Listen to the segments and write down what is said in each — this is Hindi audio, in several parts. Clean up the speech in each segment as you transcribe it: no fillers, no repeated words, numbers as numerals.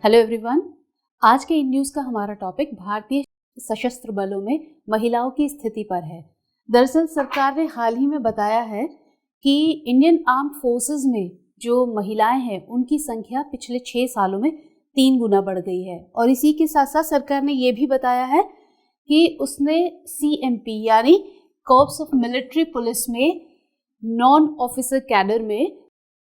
Hello everyone. आज के इन न्यूज़ का हमारा टॉपिक भारतीय सशस्त्र बलों में महिलाओं की स्थिति पर है। दरअसल सरकार ने हाल ही में बताया है कि इंडियन आर्म्ड फोर्सेस में जो महिलाएं हैं उनकी संख्या पिछले 6 सालों में 3 गुना बढ़ गई है। और इसी के साथ साथ सरकार ने ये भी बताया है कि उसने CMP यानी कॉर्प्स ऑफ मिलिट्री पुलिस में नॉन ऑफिसर कैडर में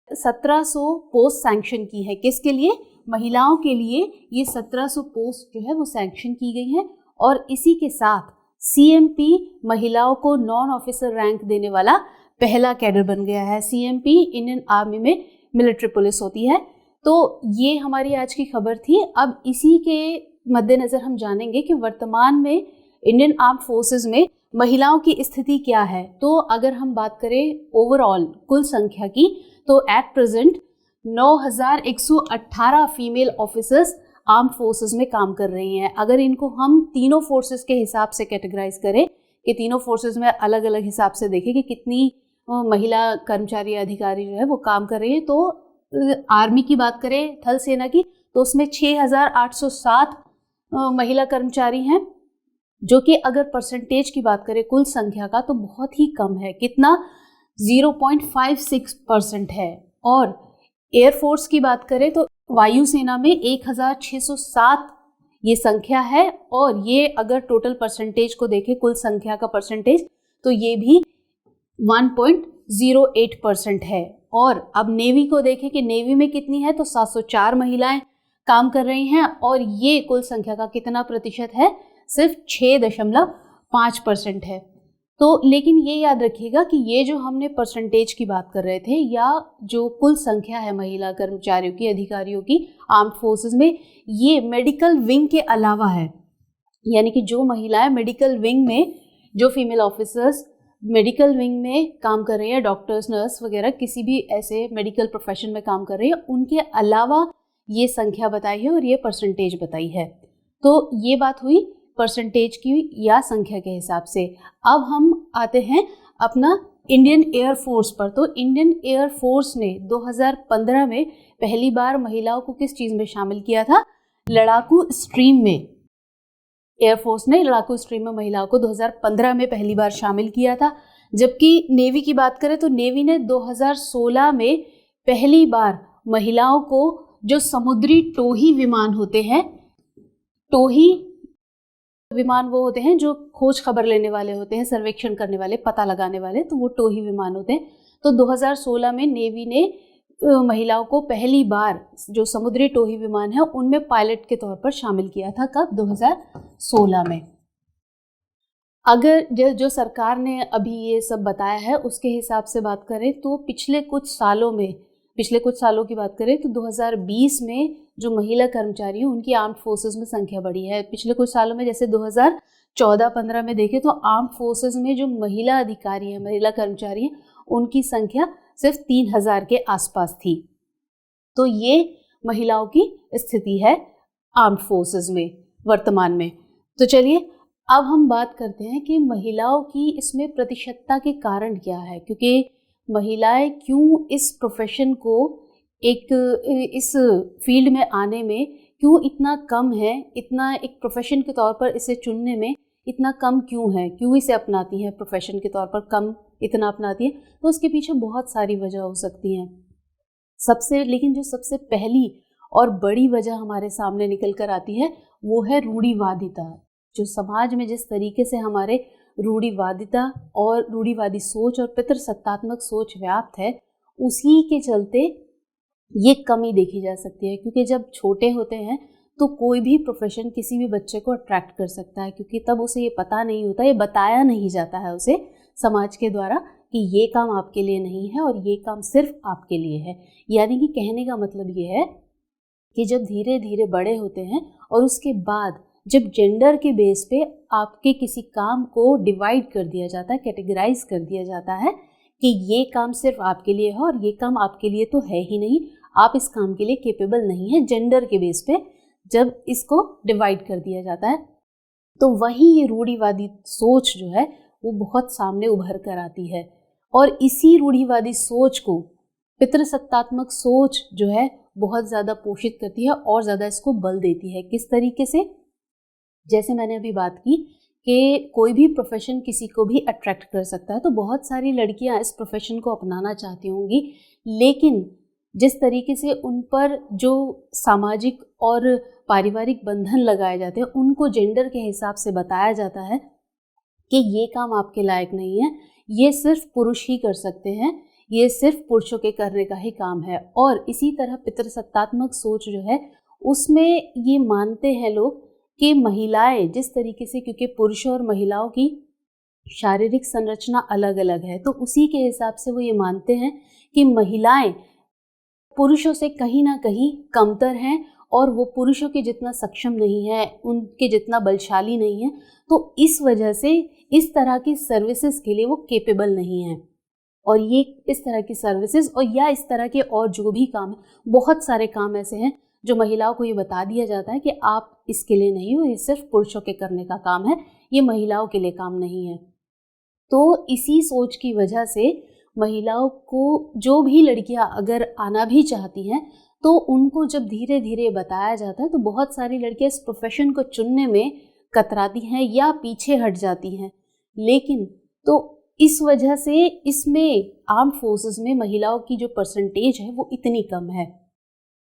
1700 पोस्ट सैंक्शन की है। किसके लिए? महिलाओं के लिए ये 1700 पोस्ट जो है वो सैंक्शन की गई है। और इसी के साथ CMP महिलाओं को नॉन ऑफिसर रैंक देने वाला पहला कैडर बन गया है। CMP इंडियन आर्मी में मिलिट्री पुलिस होती है। तो ये हमारी आज की खबर थी। अब इसी के मद्देनज़र हम जानेंगे कि वर्तमान में इंडियन आर्म्ड फोर्सेस में महिलाओं की स्थिति क्या है। तो अगर हम बात करें ओवरऑल कुल संख्या की, तो at present 9118 female officers armed forces में काम कर रही हैं। अगर इनको हम तीनों फोर्सेस के हिसाब से कैटेगराइज करें कि तीनों फोर्सेस में अलग अलग हिसाब से देखें कि कितनी महिला कर्मचारी अधिकारी जो है वो काम कर रही है, तो आर्मी की बात करें, थल सेना की, तो उसमें 6807 महिला कर्मचारी हैं, जो कि अगर परसेंटेज की बात करें कुल संख्या का तो बहुत ही कम है। कितना? 0.56% है। और एयरफोर्स की बात करें तो वायुसेना में 1607 ये संख्या है। और ये अगर टोटल परसेंटेज को देखें, कुल संख्या का परसेंटेज, तो ये भी 1.08% है। और अब नेवी को देखें कि नेवी में कितनी है, तो 704 महिलाएं काम कर रही हैं। और ये कुल संख्या का कितना प्रतिशत है? सिर्फ 6.5% है। तो लेकिन ये याद रखिएगा कि ये जो हमने परसेंटेज की बात कर रहे थे, या जो कुल संख्या है महिला कर्मचारियों की, अधिकारियों की आर्म्ड फोर्सेस में, ये मेडिकल विंग के अलावा है। यानी कि जो महिलाएं मेडिकल विंग में, जो फीमेल ऑफिसर्स मेडिकल विंग में काम कर रही है, डॉक्टर्स, नर्स वगैरह किसी भी ऐसे मेडिकल प्रोफेशन में काम कर रही है, उनके अलावा ये संख्या बताई है और ये परसेंटेज बताई है। तो ये बात हुई परसेंटेज की या संख्या के हिसाब से। अब हम आते हैं अपना इंडियन एयरफोर्स पर। तो इंडियन एयरफोर्स ने 2015 में पहली बार महिलाओं को किस चीज़ में शामिल किया था? लड़ाकू स्ट्रीम में। एयरफोर्स ने लड़ाकू स्ट्रीम में महिलाओं को 2015 में पहली बार शामिल किया था। जबकि नेवी की बात करें तो नेवी ने 2016 में पहली बार महिलाओं को, जो समुद्री टोही विमान होते हैं, टोही विमान वो होते हैं जो खोज खबर लेने वाले होते हैं, सर्वेक्षण करने वाले, पता लगाने वाले, तो वो टोही विमान होते हैं। तो 2016 में नेवी ने महिलाओं को पहली बार जो समुद्री टोही विमान है उनमें पायलट के तौर पर शामिल किया था। कब? 2016 में। अगर जो सरकार ने अभी ये सब बताया है उसके हिसाब से बात करें तो पिछले कुछ सालों की बात करें तो 2020 में जो महिला कर्मचारी हैं उनकी आर्म्ड फोर्सेस में संख्या बढ़ी है। पिछले कुछ सालों में, जैसे 2014-15 में देखें तो आर्म्ड फोर्सेस में जो महिला अधिकारी हैं, महिला कर्मचारी हैं, उनकी संख्या सिर्फ 3000 के आसपास थी। तो ये महिलाओं की स्थिति है आर्म्ड फोर्सेस में वर्तमान में। तो चलिए अब हम बात करते हैं कि महिलाओं की इसमें प्रतिशतता के कारण क्या है, क्योंकि महिलाएं क्यों इस प्रोफेशन को, इस फील्ड में आने में क्यों इतना कम है, इतना एक प्रोफेशन के तौर पर इसे चुनने में इतना कम क्यों है, क्यों इसे अपनाती हैं प्रोफेशन के तौर पर कम इतना अपनाती हैं। तो उसके पीछे बहुत सारी वजह हो सकती हैं। लेकिन जो सबसे पहली और बड़ी वजह हमारे सामने निकल कर आती है वो है रूढ़िवादिता। जो समाज में जिस तरीके से हमारे रूढ़िवादिता और रूढ़िवादी सोच और पितृसत्तात्मक सोच व्याप्त है, उसी के चलते ये कमी देखी जा सकती है। क्योंकि जब छोटे होते हैं तो कोई भी प्रोफेशन किसी भी बच्चे को अट्रैक्ट कर सकता है, क्योंकि तब उसे ये पता नहीं होता, ये बताया नहीं जाता है उसे समाज के द्वारा कि ये काम आपके लिए नहीं है और ये काम सिर्फ आपके लिए है। यानी कि कहने का मतलब ये है कि जब धीरे धीरे बड़े होते हैं और उसके बाद जब जेंडर के बेस पे आपके किसी काम को डिवाइड कर दिया जाता है, कैटेगराइज कर दिया जाता है कि ये काम सिर्फ आपके लिए है और ये काम आपके लिए तो है ही नहीं, आप इस काम के लिए कैपेबल नहीं है, जेंडर के बेस पे जब इसको डिवाइड कर दिया जाता है, तो वहीं ये रूढ़िवादी सोच जो है वो बहुत सामने उभर कर आती है। और इसी रूढ़िवादी सोच को पितृसत्तात्मक सोच जो है बहुत ज़्यादा पोषित करती है और ज़्यादा इसको बल देती है। किस तरीके से? जैसे मैंने अभी बात की कि कोई भी प्रोफेशन किसी को भी अट्रैक्ट कर सकता है, तो बहुत सारी लड़कियां इस प्रोफेशन को अपनाना चाहती होंगी, लेकिन जिस तरीके से उन पर जो सामाजिक और पारिवारिक बंधन लगाए जाते हैं, उनको जेंडर के हिसाब से बताया जाता है कि ये काम आपके लायक नहीं है, ये सिर्फ पुरुष ही कर सकते हैं, ये सिर्फ पुरुषों के करने का ही काम है। और इसी तरह पितृसत्तात्मक सोच जो है उसमें ये मानते हैं लोग कि महिलाएं जिस तरीके से, क्योंकि पुरुषों और महिलाओं की शारीरिक संरचना अलग अलग है, तो उसी के हिसाब से वो ये मानते हैं कि महिलाएं पुरुषों से कहीं ना कहीं कमतर हैं और वो पुरुषों के जितना सक्षम नहीं है, उनके जितना बलशाली नहीं है, तो इस वजह से इस तरह की सर्विसेज के लिए वो केपेबल नहीं है। और ये इस तरह की सर्विसेज और या इस तरह के और जो भी काम है, बहुत सारे काम ऐसे हैं जो महिलाओं को ये बता दिया जाता है कि आप इसके लिए नहीं हो, ये सिर्फ पुरुषों के करने का काम है, ये महिलाओं के लिए काम नहीं है। तो इसी सोच की वजह से महिलाओं को, जो भी लड़कियां अगर आना भी चाहती हैं, तो उनको जब धीरे धीरे बताया जाता है तो बहुत सारी लड़कियां इस प्रोफेशन को चुनने में कतराती हैं या पीछे हट जाती हैं। लेकिन तो इस वजह से इसमें आर्म्ड फोर्सेस में महिलाओं की जो परसेंटेज है वो इतनी कम है,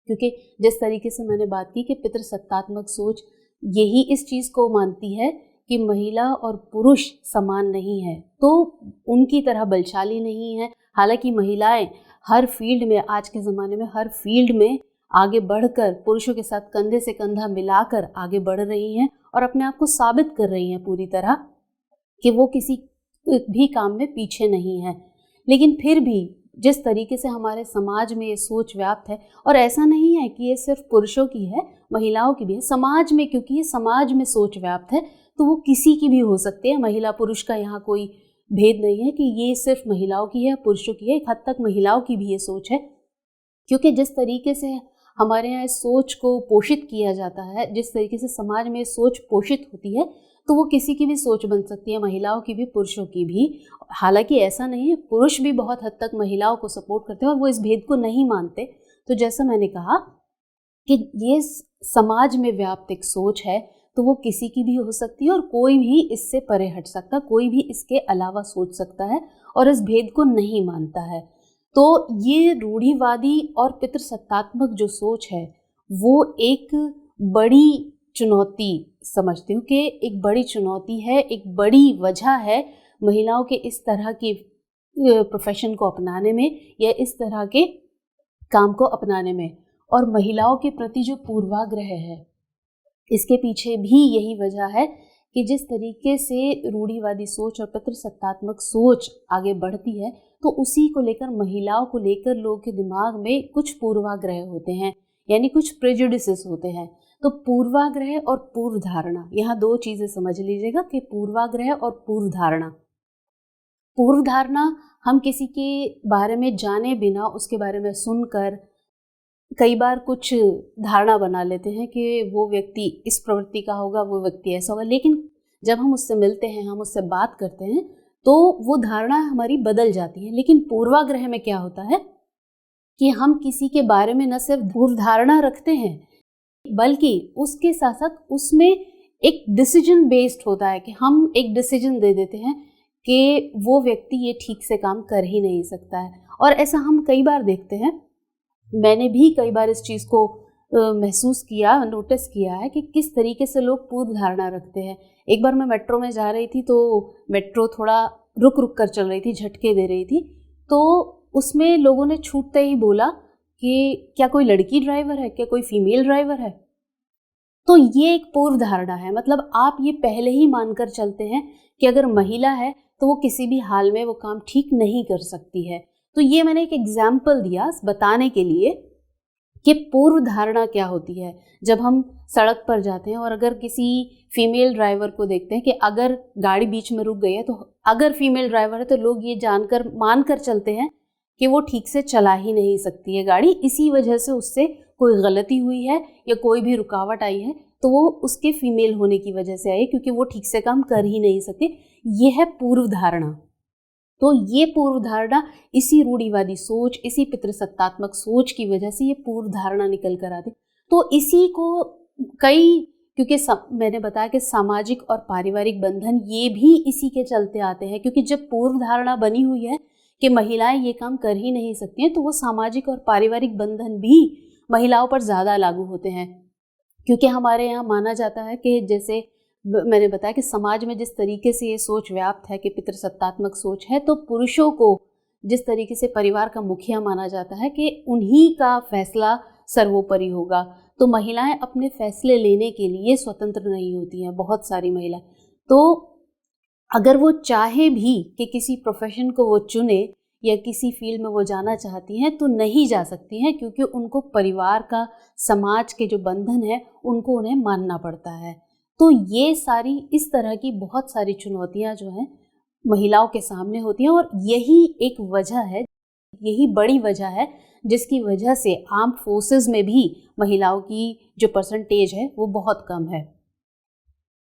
क्योंकि जिस तरीके से मैंने बात की कि पितृसत्तात्मक सोच यही इस चीज़ को मानती है कि महिला और पुरुष समान नहीं है, तो उनकी तरह बलशाली नहीं है। हालांकि महिलाएं हर फील्ड में, आज के ज़माने में हर फील्ड में आगे बढ़कर पुरुषों के साथ कंधे से कंधा मिलाकर आगे बढ़ रही हैं और अपने आप को साबित कर रही हैं पूरी तरह कि वो किसी भी काम में पीछे नहीं है। लेकिन फिर भी जिस तरीके से हमारे समाज में ये सोच व्याप्त है, और ऐसा नहीं है कि ये सिर्फ पुरुषों की है, महिलाओं की भी है, समाज में, क्योंकि ये समाज में सोच व्याप्त है तो वो किसी की भी हो सकती है। महिला पुरुष का यहाँ कोई भेद नहीं है कि ये सिर्फ महिलाओं की है, पुरुषों की है। एक हद तक महिलाओं की भी ये सोच है, क्योंकि जिस तरीके से हमारे यहाँ इस सोच को पोषित किया जाता है, जिस तरीके से समाज में सोच पोषित होती है, तो वो किसी की भी सोच बन सकती है, महिलाओं की भी, पुरुषों की भी। हालांकि ऐसा नहीं है, पुरुष भी बहुत हद तक महिलाओं को सपोर्ट करते हैं और वो इस भेद को नहीं मानते। तो जैसा मैंने कहा कि ये समाज में व्याप्त एक सोच है, तो वो किसी की भी हो सकती है और कोई भी इससे परे हट सकता, कोई भी इसके अलावा सोच सकता है और इस भेद को नहीं मानता है। तो ये रूढ़िवादी और पितृसत्तात्मक जो सोच है वो एक बड़ी चुनौती समझती हूँ कि एक बड़ी चुनौती है, एक बड़ी वजह है महिलाओं के इस तरह की प्रोफेशन को अपनाने में या इस तरह के काम को अपनाने में। और महिलाओं के प्रति जो पूर्वाग्रह है, इसके पीछे भी यही वजह है कि जिस तरीके से रूढ़िवादी सोच और पितृसत्तात्मक सोच आगे बढ़ती है, तो उसी को लेकर, महिलाओं को लेकर लोगों के दिमाग में कुछ पूर्वाग्रह होते हैं, यानी कुछ प्रेजुडिसेस होते हैं। तो पूर्वाग्रह और पूर्व धारणा, यहाँ दो चीज़ें समझ लीजिएगा कि पूर्वाग्रह और पूर्व धारणा। पूर्व धारणा हम किसी के बारे में जाने बिना, उसके बारे में सुनकर कई बार कुछ धारणा बना लेते हैं कि वो व्यक्ति इस प्रवृत्ति का होगा, वो व्यक्ति ऐसा होगा। लेकिन जब हम उससे मिलते हैं, हम उससे बात करते हैं, तो वो धारणा हमारी बदल जाती है। लेकिन पूर्वाग्रह में क्या होता है कि हम किसी के बारे में न सिर्फ पूर्व धारणा रखते हैं, बल्कि उसके साथ साथ उसमें एक डिसीजन बेस्ड होता है कि हम एक डिसीजन दे देते हैं कि वो व्यक्ति ये ठीक से काम कर ही नहीं सकता है। और ऐसा हम कई बार देखते हैं, मैंने भी कई बार इस चीज़ को महसूस किया, नोटिस किया है कि किस तरीके से लोग पूर्व धारणा रखते हैं। एक बार मैं मेट्रो में जा रही थी, तो मेट्रो थोड़ा रुक रुक कर चल रही थी, झटके दे रही थी, तो उसमें लोगों ने छूटते ही बोला कि क्या कोई लड़की ड्राइवर है, क्या कोई फीमेल ड्राइवर है। तो ये एक पूर्व धारणा है, मतलब आप ये पहले ही मानकर चलते हैं कि अगर महिला है तो वो किसी भी हाल में वो काम ठीक नहीं कर सकती है। तो ये मैंने एक एग्जाम्पल दिया बताने के लिए कि पूर्व धारणा क्या होती है। जब हम सड़क पर जाते हैं और अगर किसी फीमेल ड्राइवर को देखते हैं कि अगर गाड़ी बीच में रुक गई है, तो अगर फीमेल ड्राइवर है तो लोग ये जानकर, मानकर चलते हैं कि वो ठीक से चला ही नहीं सकती है गाड़ी, इसी वजह से उससे कोई गलती हुई है या कोई भी रुकावट आई है तो वो उसके फीमेल होने की वजह से आई, क्योंकि वो ठीक से काम कर ही नहीं सकती। ये है पूर्व धारणा। तो ये पूर्व धारणा, इसी रूढ़िवादी सोच, इसी पितृसत्तात्मक सोच की वजह से ये पूर्व धारणा निकल कर आती। तो इसी को क्योंकि मैंने बताया कि सामाजिक और पारिवारिक बंधन ये भी इसी के चलते आते हैं, क्योंकि जब पूर्व धारणा बनी हुई है कि महिलाएं ये काम कर ही नहीं सकती हैं, तो वो सामाजिक और पारिवारिक बंधन भी महिलाओं पर ज़्यादा लागू होते हैं। क्योंकि हमारे यहाँ माना जाता है कि जैसे मैंने बताया कि समाज में जिस तरीके से ये सोच व्याप्त है कि पितृसत्तात्मक सोच है, तो पुरुषों को जिस तरीके से परिवार का मुखिया माना जाता है कि उन्हीं का फैसला सर्वोपरि होगा, तो महिलाएं अपने फैसले लेने के लिए स्वतंत्र नहीं होती हैं, बहुत सारी महिलाएं। तो अगर वो चाहे भी कि किसी प्रोफेशन को वो चुने या किसी फील्ड में वो जाना चाहती हैं, तो नहीं जा सकती हैं, क्योंकि उनको परिवार का, समाज के जो बंधन है उनको उन्हें मानना पड़ता है। तो ये सारी इस तरह की बहुत सारी चुनौतियां जो हैं महिलाओं के सामने होती हैं, और यही एक वजह है, यही बड़ी वजह है जिसकी वजह से आर्म्ड फोर्सेस में भी महिलाओं की जो परसेंटेज है वो बहुत कम है।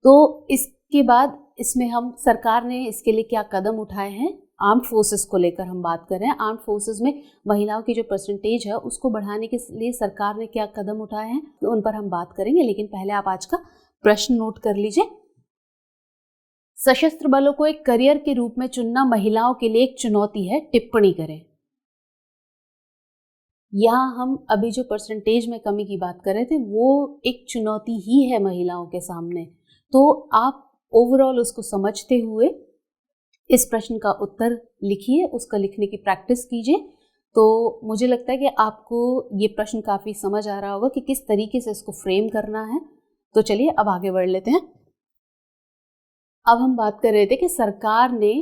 तो इसके बाद इसमें हम सरकार ने इसके लिए क्या कदम उठाए हैं, आर्म्ड फोर्सेस को लेकर हम बात कर रहे हैं। आर्म्ड फोर्सेस में महिलाओं की जो परसेंटेज है उसको बढ़ाने के लिए सरकार ने क्या कदम उठाए हैं, तो उन पर हम बात करेंगे। लेकिन पहले आप आज का प्रश्न नोट कर लीजिए। सशस्त्र बलों को एक करियर के रूप में चुनना महिलाओं के लिए एक चुनौती है, टिप्पणी करें। यहाँ हम अभी जो परसेंटेज में कमी की बात कर रहे थे वो एक चुनौती ही है महिलाओं के सामने। तो आप ओवरऑल उसको समझते हुए इस प्रश्न का उत्तर लिखिए, उसका लिखने की प्रैक्टिस कीजिए। तो मुझे लगता है कि आपको ये प्रश्न काफ़ी समझ आ रहा होगा कि किस तरीके से इसको फ्रेम करना है। तो चलिए अब आगे बढ़ लेते हैं। अब हम बात कर रहे थे कि सरकार ने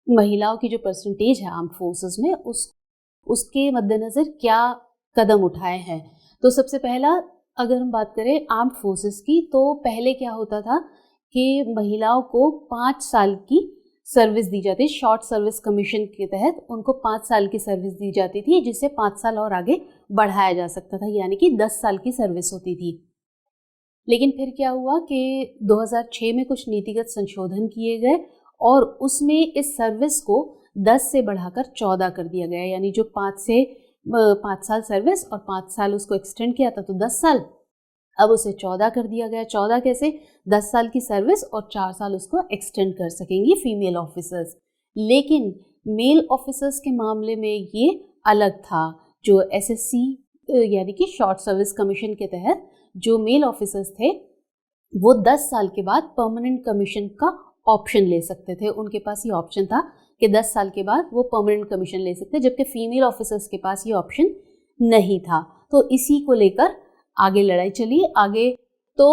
महिलाओं की जो परसेंटेज है आर्म्ड फोर्सेस में उसके मद्देनज़र क्या कदम उठाए हैं। तो सबसे पहला अगर हम बात करें आर्म्ड फोर्सेस की, तो पहले क्या होता था कि महिलाओं को 5 साल की सर्विस दी जाती, शॉर्ट सर्विस कमीशन के तहत उनको 5 साल की सर्विस दी जाती थी, जिसे 5 साल और आगे बढ़ाया जा सकता था, यानी कि 10 साल की सर्विस होती थी। लेकिन फिर क्या हुआ कि 2006 में कुछ नीतिगत संशोधन किए गए और उसमें इस सर्विस को 10 से बढ़ाकर 14 कर दिया गया, यानी जो 5 साल सर्विस और 5 साल उसको एक्सटेंड किया था तो 10 साल, अब उसे 14 कर दिया गया। 14 कैसे? 10 साल की सर्विस और 4 साल उसको एक्सटेंड कर सकेंगी फीमेल ऑफिसर्स। लेकिन मेल ऑफिसर्स के मामले में ये अलग था। जो SSC यानी कि शॉर्ट सर्विस कमीशन के तहत जो मेल ऑफिसर्स थे वो 10 साल के बाद परमानेंट कमीशन का ऑप्शन ले सकते थे। उनके पास ये ऑप्शन था कि 10 साल के बाद वो परमानेंट कमीशन ले सकते, जबकि फीमेल ऑफिसर्स के पास ये ऑप्शन नहीं था। तो इसी को लेकर आगे लड़ाई चली आगे। तो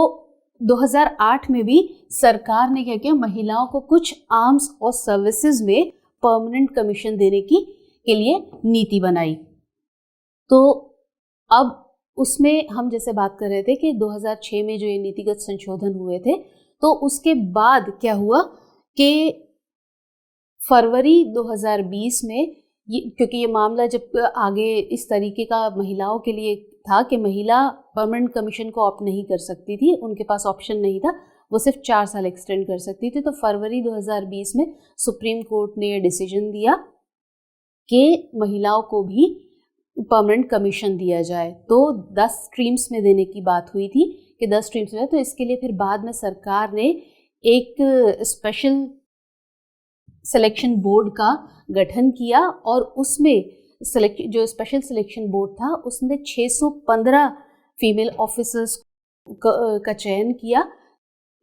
2008 में भी सरकार ने क्या किया, महिलाओं को कुछ आर्म्स और सर्विसेज में परमानेंट कमीशन देने के लिए नीति बनाई। तो अब उसमें हम जैसे बात कर रहे थे कि 2006 में जो ये नीतिगत संशोधन हुए थे, तो उसके बाद क्या हुआ कि फरवरी 2020 में क्योंकि ये मामला जब आगे इस तरीके का महिलाओं के लिए था कि महिला परमानेंट कमीशन को ऑप्ट नहीं कर सकती थी, उनके पास ऑप्शन नहीं था, वो सिर्फ 4 साल एक्सटेंड कर सकती थी। तो फरवरी 2020 में सुप्रीम कोर्ट ने ये डिसीजन दिया कि महिलाओं को भी परमानेंट कमीशन दिया जाए। तो 10 स्ट्रीम्स में देने की बात हुई थी कि 10 स्ट्रीम्स में। तो इसके लिए फिर बाद में सरकार ने एक स्पेशल सिलेक्शन बोर्ड का गठन किया और उसमें जो स्पेशल सिलेक्शन बोर्ड था उसमें 615 फीमेल ऑफिसर्स का चयन किया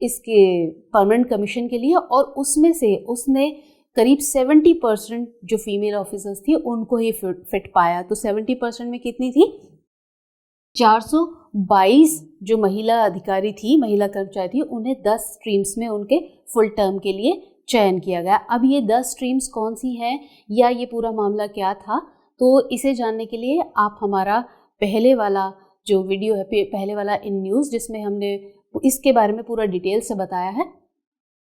इसके परमानेंट कमीशन के लिए, और उसमें से उसने करीब 70% जो फीमेल ऑफिसर्स थी उनको ही फिट पाया। तो 70% में कितनी थी? 422 जो महिला अधिकारी थी, महिला कर्मचारी थी, उन्हें 10 स्ट्रीम्स में उनके फुल टर्म के लिए चयन किया गया। अब ये 10 स्ट्रीम्स कौन सी हैं या ये पूरा मामला क्या था, तो इसे जानने के लिए आप हमारा पहले वाला जो वीडियो है, पहले वाला इन न्यूज़, जिसमें हमने इसके बारे में पूरा डिटेल से बताया है,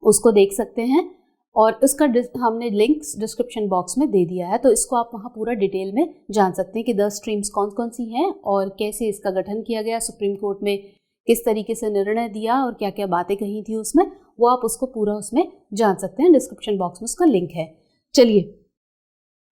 उसको देख सकते हैं। और उसका हमने लिंक्स डिस्क्रिप्शन बॉक्स में दे दिया है, तो इसको आप वहाँ पूरा डिटेल में जान सकते हैं कि 10 स्ट्रीम्स कौन कौन सी हैं और कैसे इसका गठन किया गया, सुप्रीम कोर्ट में किस तरीके से निर्णय दिया और क्या क्या बातें कही थी उसमें, वो आप उसको पूरा उसमें जान सकते हैं। डिस्क्रिप्शन बॉक्स में उसका लिंक है। चलिए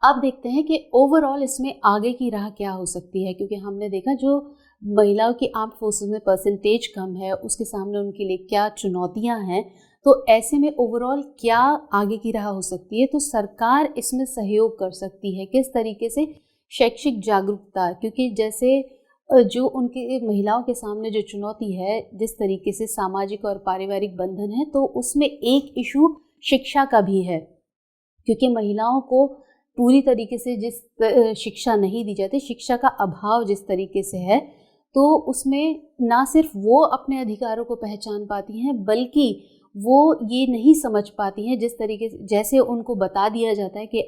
अब देखते हैं कि ओवरऑल इसमें आगे की राह क्या हो सकती है, क्योंकि हमने देखा जो महिलाओं की आर्म्ड फोर्सेस में परसेंटेज कम है उसके सामने उनके लिए क्या चुनौतियां हैं। तो ऐसे में ओवरऑल क्या आगे की राह हो सकती है, तो सरकार इसमें सहयोग कर सकती है किस तरीके से, शैक्षिक जागरूकता, क्योंकि जैसे जो उनके महिलाओं के सामने जो चुनौती है जिस तरीके से सामाजिक और पारिवारिक बंधन है, तो उसमें एक इशू शिक्षा का भी है, क्योंकि महिलाओं को पूरी तरीके से जिस शिक्षा नहीं दी जाती, शिक्षा का अभाव जिस तरीके से है, तो उसमें ना सिर्फ वो अपने अधिकारों को पहचान पाती हैं बल्कि वो ये नहीं समझ पाती हैं जिस तरीके से, जैसे उनको बता दिया जाता है कि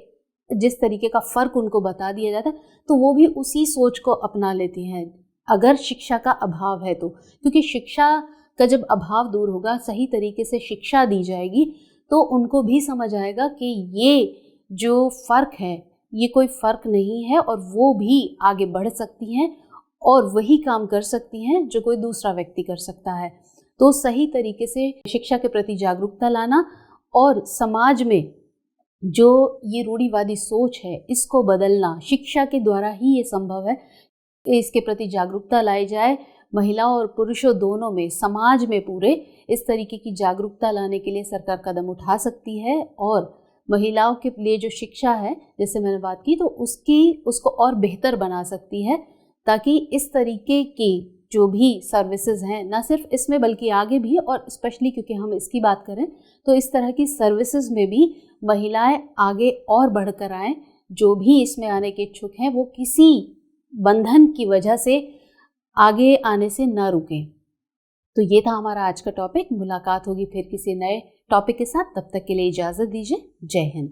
जिस तरीके का फ़र्क उनको बता दिया जाता है, तो वो भी उसी सोच को अपना लेती हैं अगर शिक्षा का अभाव है तो। क्योंकि शिक्षा का जब अभाव दूर होगा, सही तरीके से शिक्षा दी जाएगी, तो उनको भी समझ आएगा कि ये जो फ़र्क है ये कोई फ़र्क नहीं है और वो भी आगे बढ़ सकती हैं और वही काम कर सकती हैं जो कोई दूसरा व्यक्ति कर सकता है। तो सही तरीके से शिक्षा के प्रति जागरूकता लाना और समाज में जो ये रूढ़िवादी सोच है इसको बदलना शिक्षा के द्वारा ही ये संभव है। इसके प्रति जागरूकता लाई जाए, महिलाओं और पुरुषों दोनों में, समाज में पूरे इस तरीके की जागरूकता लाने के लिए सरकार कदम उठा सकती है और महिलाओं के लिए जो शिक्षा है जैसे मैंने बात की, तो उसको और बेहतर बना सकती है, ताकि इस तरीके की जो भी सर्विसेज हैं, ना सिर्फ इसमें बल्कि आगे भी, और स्पेशली क्योंकि हम इसकी बात करें तो इस तरह की सर्विसेज में भी महिलाएं आगे और बढ़कर आएँ। जो भी इसमें आने के इच्छुक हैं वो किसी बंधन की वजह से आगे आने से ना रुकें। तो ये था हमारा आज का टॉपिक। मुलाकात होगी फिर किसी नए टॉपिक के साथ, तब तक के लिए इजाज़त दीजिए। जय हिंद।